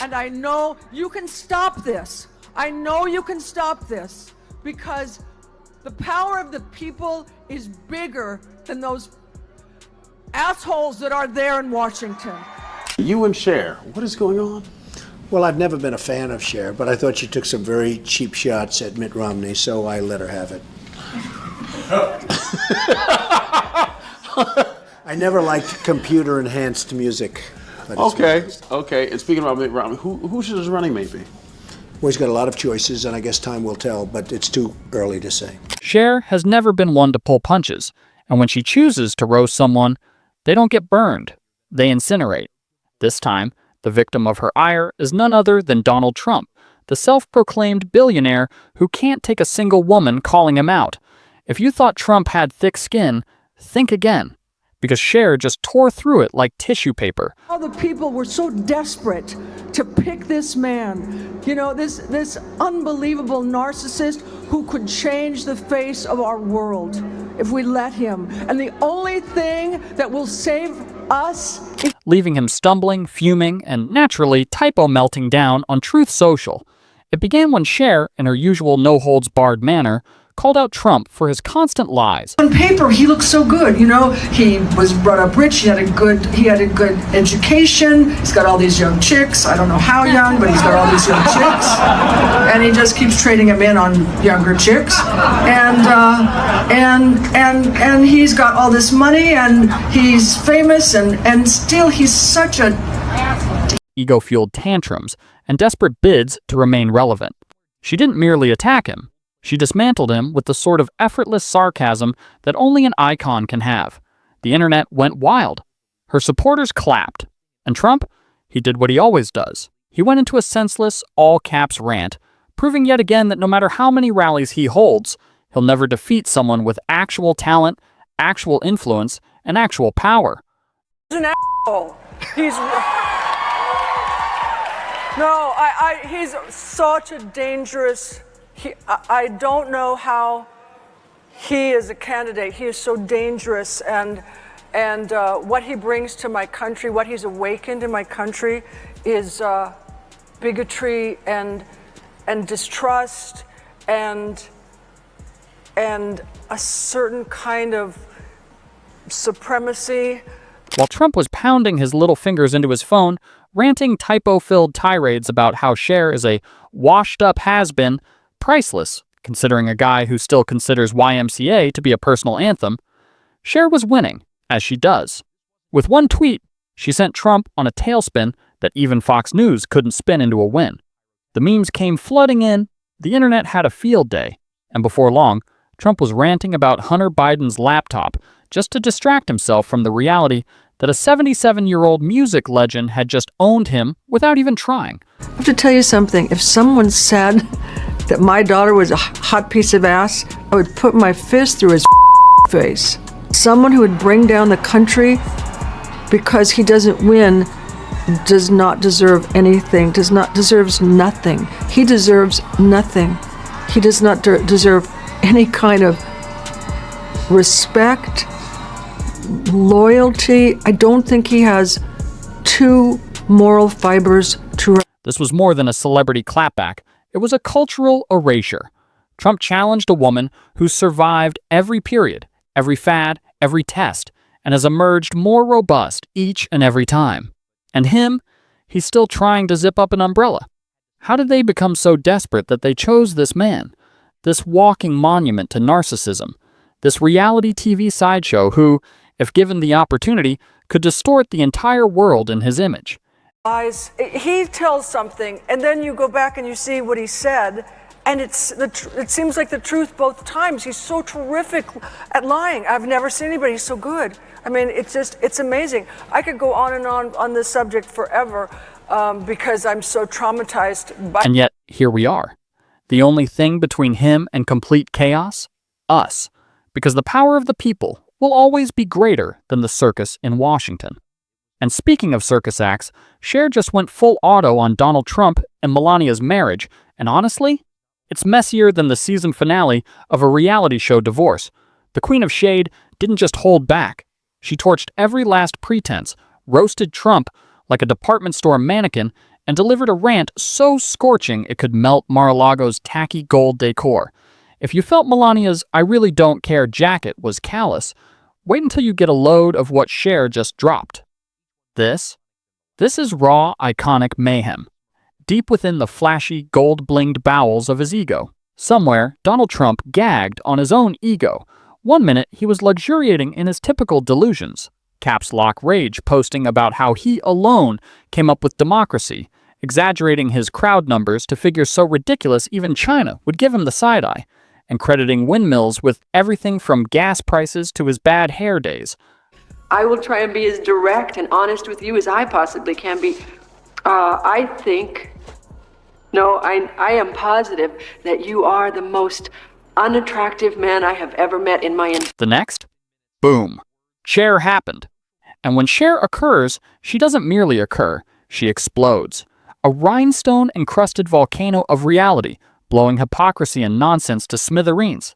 And I know you can stop this. I know you can stop this because the power of the people is bigger than those assholes that are there in Washington. You and Cher, what is going on? Well, I've never been a fan of Cher, but I thought she took some very cheap shots at Mitt Romney, so I let her have it. I never liked computer-enhanced music. Okay. And speaking about Mitt Romney, who should his running mate be? Well, he's got a lot of choices, and I guess time will tell, but it's too early to say. Cher has never been one to pull punches, and when she chooses to roast someone, they don't get burned, they incinerate. This time, the victim of her ire is none other than Donald Trump, the self-proclaimed billionaire who can't take a single woman calling him out. If you thought Trump had thick skin, think again, because Cher just tore through it like tissue paper. All the people were so desperate to pick this man, you know, this unbelievable narcissist who could change the face of our world if we let him. And the only thing that will save us is leaving him stumbling, fuming, and naturally typo melting down on Truth Social. It began when Cher, in her usual no-holds-barred manner, called out Trump for his constant lies. on paper he looked so good, you know, he was brought up rich, he had a good education, he's got all these young chicks, I don't know how young, but he's got all these young chicks, and he just keeps trading them in on younger chicks, and he's got all this money and he's famous and still he's such a Ego-fueled tantrums and desperate bids to remain relevant. She didn't merely attack him. She dismantled him with the sort of effortless sarcasm that only an icon can have. The internet went wild. Her supporters clapped. And Trump? He did what he always does. He went into a senseless, all-caps rant, proving yet again that no matter how many rallies he holds, he'll never defeat someone with actual talent, actual influence, and actual power. He's an asshole. He's such a dangerous. I don't know how he is a candidate. He is so dangerous, and what he brings to my country, what he's awakened in my country, is bigotry and distrust and a certain kind of supremacy. While Trump was pounding his little fingers into his phone, ranting typo-filled tirades about how Cher is a washed-up has-been, priceless, considering a guy who still considers YMCA to be a personal anthem, Cher was winning, as she does. With one tweet, she sent Trump on a tailspin that even Fox News couldn't spin into a win. The memes came flooding in, the internet had a field day, and before long, Trump was ranting about Hunter Biden's laptop just to distract himself from the reality that a 77-year-old music legend had just owned him without even trying. I have to tell you something. If someone said that my daughter was a hot piece of ass, I would put my fist through his face. Someone who would bring down the country because he doesn't win does not deserve anything, deserves nothing. He deserves nothing. He does not deserve any kind of respect, loyalty. I don't think he has two moral fibers to. This was more than a celebrity clapback. It was a cultural erasure. Trump challenged a woman who survived every period, every fad, every test, and has emerged more robust each and every time. And him, he's still trying to zip up an umbrella. How did they become so desperate that they chose this man? This walking monument to narcissism, this reality TV sideshow who, if given the opportunity, could distort the entire world in his image. He tells something, and then you go back and you see what he said, and it seems like the truth both times. He's so terrific at lying. I've never seen anybody so good. I mean, it's amazing. I could go on and on this subject forever because I'm so traumatized by. And yet, here we are. The only thing between him and complete chaos? Us. Because the power of the people will always be greater than the circus in Washington. And speaking of circus acts, Cher just went full auto on Donald Trump and Melania's marriage, and honestly, it's messier than the season finale of a reality show divorce. The Queen of Shade didn't just hold back. She torched every last pretense, roasted Trump like a department store mannequin, and delivered a rant so scorching it could melt Mar-a-Lago's tacky gold decor. If you felt Melania's "I really don't care" jacket was callous, wait until you get a load of what Cher just dropped. This is raw, iconic mayhem, deep within the flashy, gold-blinged bowels of his ego. Somewhere, Donald Trump gagged on his own ego. One minute, he was luxuriating in his typical delusions. Caps Lock Rage posting about how he alone came up with democracy, exaggerating his crowd numbers to figures so ridiculous even China would give him the side-eye, and crediting windmills with everything from gas prices to his bad hair days. I will try and be as direct and honest with you as I possibly can be. I am positive that you are the most unattractive man I have ever met in my The next? Boom. Cher happened. And when Cher occurs, she doesn't merely occur, she explodes. A rhinestone-encrusted volcano of reality, blowing hypocrisy and nonsense to smithereens.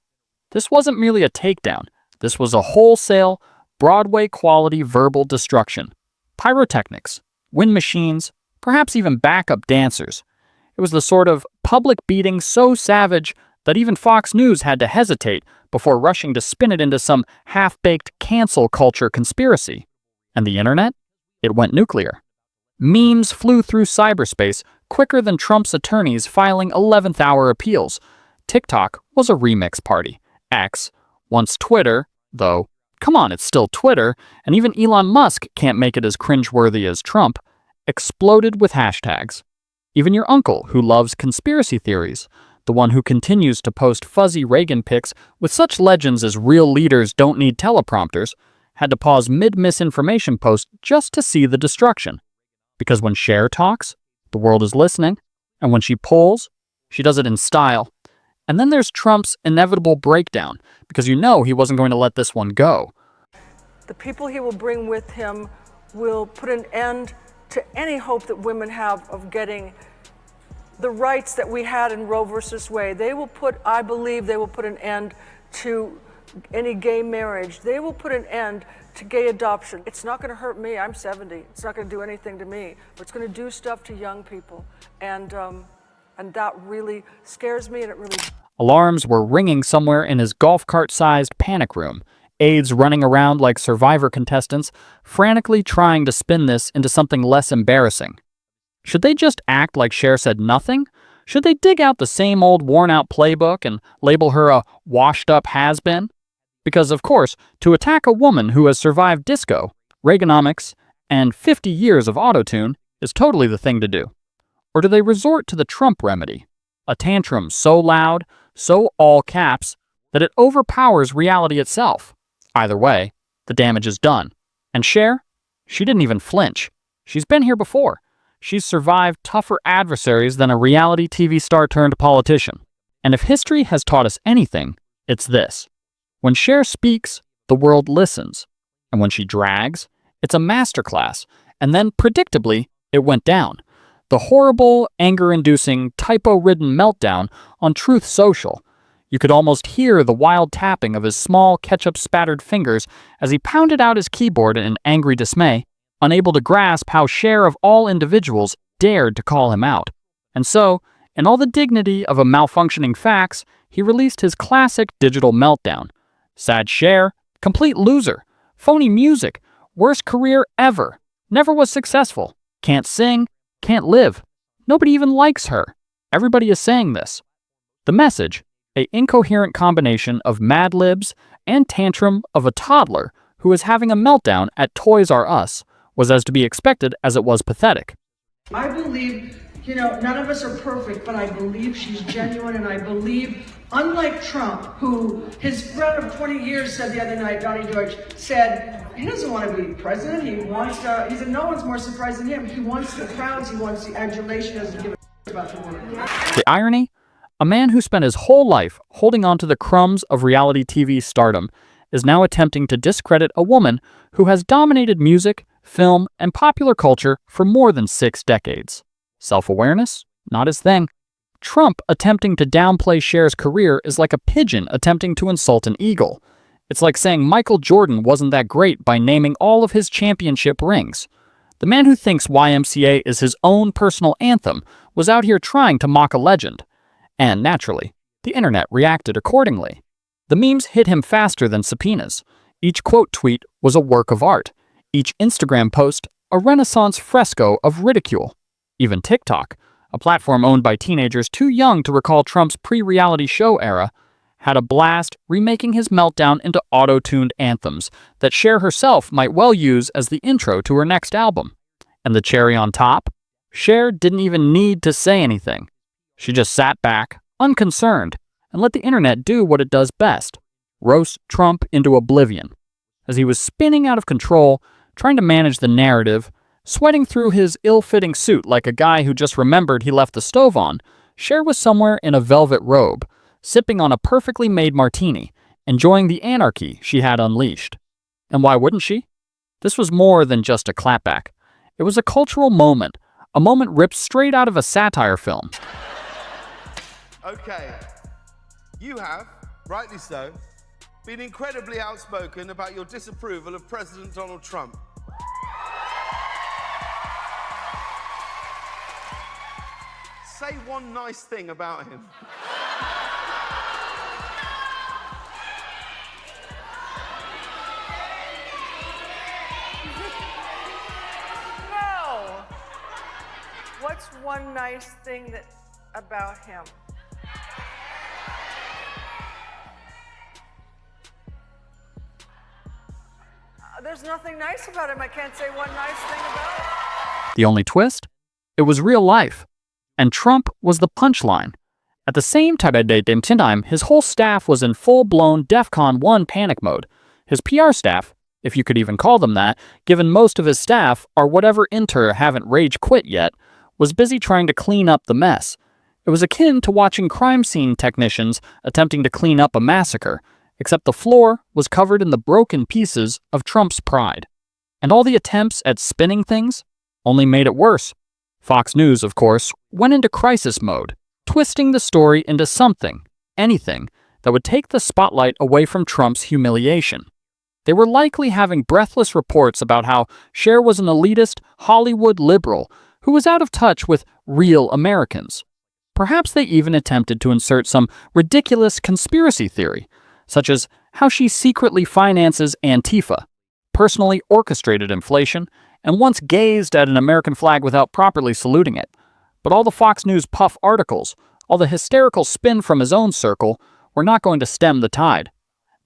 This wasn't merely a takedown. This was a wholesale, Broadway-quality verbal destruction. Pyrotechnics, wind machines, perhaps even backup dancers. It was the sort of public beating so savage that even Fox News had to hesitate before rushing to spin it into some half-baked cancel culture conspiracy. And the internet? It went nuclear. Memes flew through cyberspace quicker than Trump's attorneys filing 11th-hour appeals. TikTok was a remix party. X, once Twitter, though, come on, it's still Twitter, and even Elon Musk can't make it as cringeworthy as Trump, exploded with hashtags. Even your uncle, who loves conspiracy theories, the one who continues to post fuzzy Reagan pics with such legends as "real leaders don't need teleprompters," had to pause mid-misinformation post just to see the destruction. Because when Cher talks, the world is listening, and when she polls, she does it in style. And then there's Trump's inevitable breakdown, because you know he wasn't going to let this one go. The people he will bring with him will put an end to any hope that women have of getting the rights that we had in Roe versus Wade. I believe they will put an end to any gay marriage. They will put an end to gay adoption. It's not going to hurt me. I'm 70. It's not going to do anything to me. But it's going to do stuff to young people. And that really scares me, and it really... Alarms were ringing somewhere in his golf cart-sized panic room. Aides running around like Survivor contestants, frantically trying to spin this into something less embarrassing. Should they just act like Cher said nothing? Should they dig out the same old worn-out playbook and label her a washed-up has-been? Because, of course, to attack a woman who has survived disco, Reaganomics, and 50 years of autotune is totally the thing to do. Or do they resort to the Trump remedy? A tantrum so loud, so all caps, that it overpowers reality itself. Either way, the damage is done. And Cher? She didn't even flinch. She's been here before. She's survived tougher adversaries than a reality TV star turned politician. And if history has taught us anything, it's this. When Cher speaks, the world listens. And when she drags, it's a masterclass. And then, predictably, it went down. The horrible, anger-inducing, typo-ridden meltdown on Truth Social. You could almost hear the wild tapping of his small, ketchup-spattered fingers as he pounded out his keyboard in angry dismay, unable to grasp how Cher of all individuals dared to call him out. And so, in all the dignity of a malfunctioning fax, he released his classic digital meltdown. Sad Cher, complete loser, phony music, worst career ever, never was successful, can't sing, can't live. Nobody even likes her. Everybody is saying this. The message, an incoherent combination of Mad Libs and tantrum of a toddler who is having a meltdown at Toys R Us, was as to be expected as it was pathetic. I believe, none of us are perfect, but I believe she's genuine, and I believe, unlike Trump, who his friend of 20 years said the other night, Donnie George, said he doesn't want to be president, he said no one's more surprised than him. He wants the crowds, he wants the adulation, doesn't give a about the woman. The irony? A man who spent his whole life holding on to the crumbs of reality TV stardom is now attempting to discredit a woman who has dominated music, film, and popular culture for more than 6 decades. Self-awareness? Not his thing. Trump attempting to downplay Cher's career is like a pigeon attempting to insult an eagle. It's like saying Michael Jordan wasn't that great by naming all of his championship rings. The man who thinks YMCA is his own personal anthem was out here trying to mock a legend. And naturally, the internet reacted accordingly. The memes hit him faster than subpoenas. Each quote tweet was a work of art. Each Instagram post a Renaissance fresco of ridicule. Even TikTok, a platform owned by teenagers too young to recall Trump's pre-reality show era, had a blast remaking his meltdown into auto-tuned anthems that Cher herself might well use as the intro to her next album. And the cherry on top? Cher didn't even need to say anything. She just sat back, unconcerned, and let the internet do what it does best, roast Trump into oblivion. As he was spinning out of control, trying to manage the narrative, sweating through his ill-fitting suit like a guy who just remembered he left the stove on, Cher was somewhere in a velvet robe, sipping on a perfectly made martini, enjoying the anarchy she had unleashed. And why wouldn't she? This was more than just a clapback. It was a cultural moment, a moment ripped straight out of a satire film. Okay, you have, rightly so, been incredibly outspoken about your disapproval of President Donald Trump. Say one nice thing about him. No. What's one nice thing about him? There's nothing nice about him. I can't say one nice thing about him. The only twist? It was real life. And Trump was the punchline. At the same time, his whole staff was in full-blown DEFCON 1 panic mode. His PR staff, if you could even call them that, given most of his staff are whatever haven't rage quit yet, was busy trying to clean up the mess. It was akin to watching crime scene technicians attempting to clean up a massacre, except the floor was covered in the broken pieces of Trump's pride. And all the attempts at spinning things only made it worse. Fox News, of course, went into crisis mode, twisting the story into something, anything, that would take the spotlight away from Trump's humiliation. They were likely having breathless reports about how Cher was an elitist Hollywood liberal who was out of touch with real Americans. Perhaps they even attempted to insert some ridiculous conspiracy theory, such as how she secretly finances Antifa, personally orchestrated inflation, and once gazed at an American flag without properly saluting it. But all the Fox News puff articles, all the hysterical spin from his own circle, were not going to stem the tide.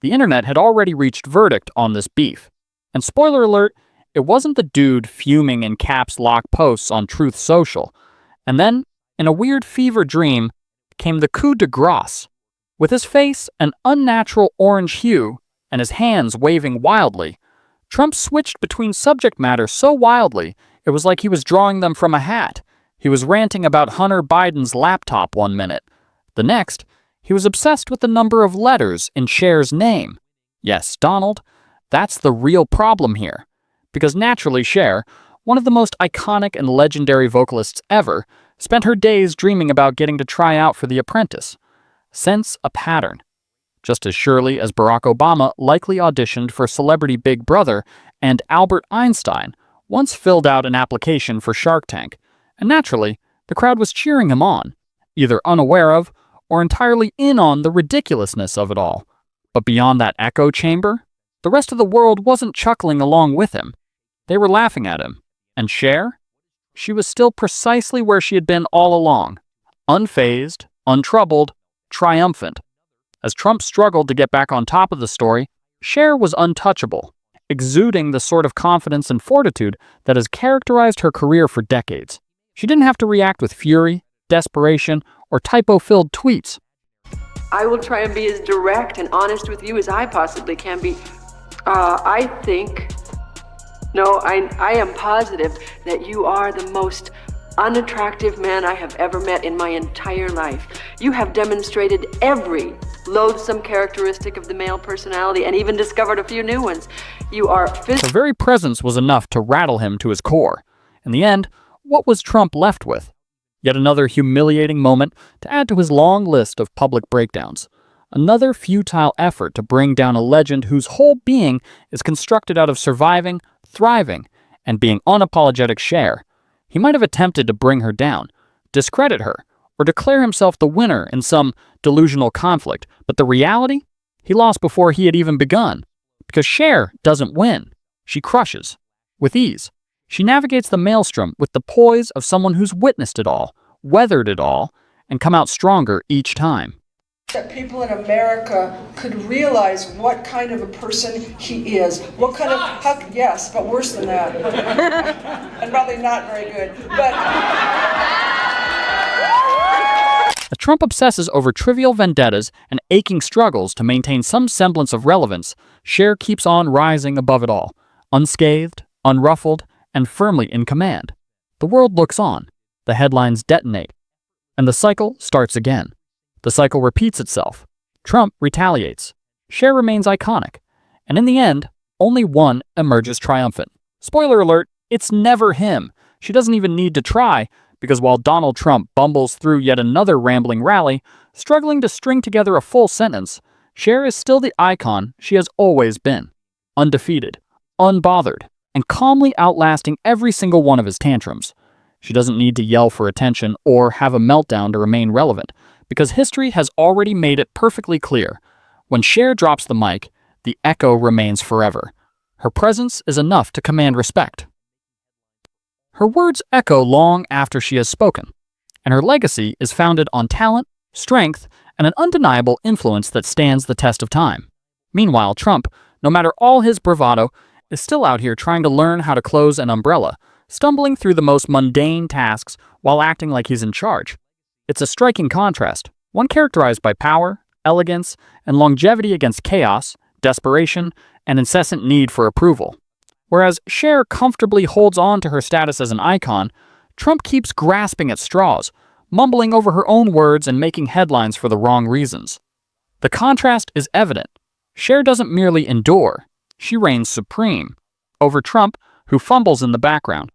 The internet had already reached verdict on this beef. And spoiler alert, it wasn't the dude fuming in caps lock posts on Truth Social. And then, in a weird fever dream, came the coup de grace. With his face an unnatural orange hue and his hands waving wildly, Trump switched between subject matter so wildly it was like he was drawing them from a hat. He was ranting about Hunter Biden's laptop one minute. The next, he was obsessed with the number of letters in Cher's name. Yes, Donald, that's the real problem here. Because naturally Cher, one of the most iconic and legendary vocalists ever, spent her days dreaming about getting to try out for The Apprentice. Sense a pattern. Just as surely as Barack Obama likely auditioned for Celebrity Big Brother and Albert Einstein once filled out an application for Shark Tank. And naturally, the crowd was cheering him on, either unaware of or entirely in on the ridiculousness of it all. But beyond that echo chamber, the rest of the world wasn't chuckling along with him. They were laughing at him. And Cher? She was still precisely where she had been all along, unfazed, untroubled, triumphant. As Trump struggled to get back on top of the story, Cher was untouchable, exuding the sort of confidence and fortitude that has characterized her career for decades. She didn't have to react with fury, desperation, or typo-filled tweets. I will try and be as direct and honest with you as I possibly can be. I am positive that you are the most unattractive man I have ever met in my entire life. You have demonstrated every loathsome characteristic of the male personality and even discovered a few new ones. You are Her very presence was enough to rattle him to his core. In the end, what was Trump left with? Yet another humiliating moment to add to his long list of public breakdowns. Another futile effort to bring down a legend whose whole being is constructed out of surviving, thriving, and being unapologetic Cher, he might have attempted to bring her down, discredit her, or declare himself the winner in some delusional conflict. But the reality? He lost before he had even begun. Because Cher doesn't win. She crushes. With ease. She navigates the maelstrom with the poise of someone who's witnessed it all, weathered it all, and come out stronger each time. That people in America could realize what kind of a person he is. What kind of, yes, but worse than that. And probably not very good. But Trump obsesses over trivial vendettas and aching struggles to maintain some semblance of relevance. Cher keeps on rising above it all, unscathed, unruffled, and firmly in command. The world looks on, the headlines detonate, and the cycle starts again. The cycle repeats itself. Trump retaliates. Cher remains iconic, and in the end, only one emerges triumphant. Spoiler alert, it's never him. She doesn't even need to try, because while Donald Trump bumbles through yet another rambling rally, struggling to string together a full sentence, Cher is still the icon she has always been. Undefeated, unbothered, and calmly outlasting every single one of his tantrums. She doesn't need to yell for attention or have a meltdown to remain relevant, because history has already made it perfectly clear. When Cher drops the mic, the echo remains forever. Her presence is enough to command respect. Her words echo long after she has spoken, and her legacy is founded on talent, strength, and an undeniable influence that stands the test of time. Meanwhile, Trump, no matter all his bravado, is still out here trying to learn how to close an umbrella, stumbling through the most mundane tasks while acting like he's in charge. It's a striking contrast, one characterized by power, elegance, and longevity against chaos, desperation, and incessant need for approval. Whereas Cher comfortably holds on to her status as an icon, Trump keeps grasping at straws, mumbling over her own words and making headlines for the wrong reasons. The contrast is evident. Cher doesn't merely endure, she reigns supreme over Trump, who fumbles in the background,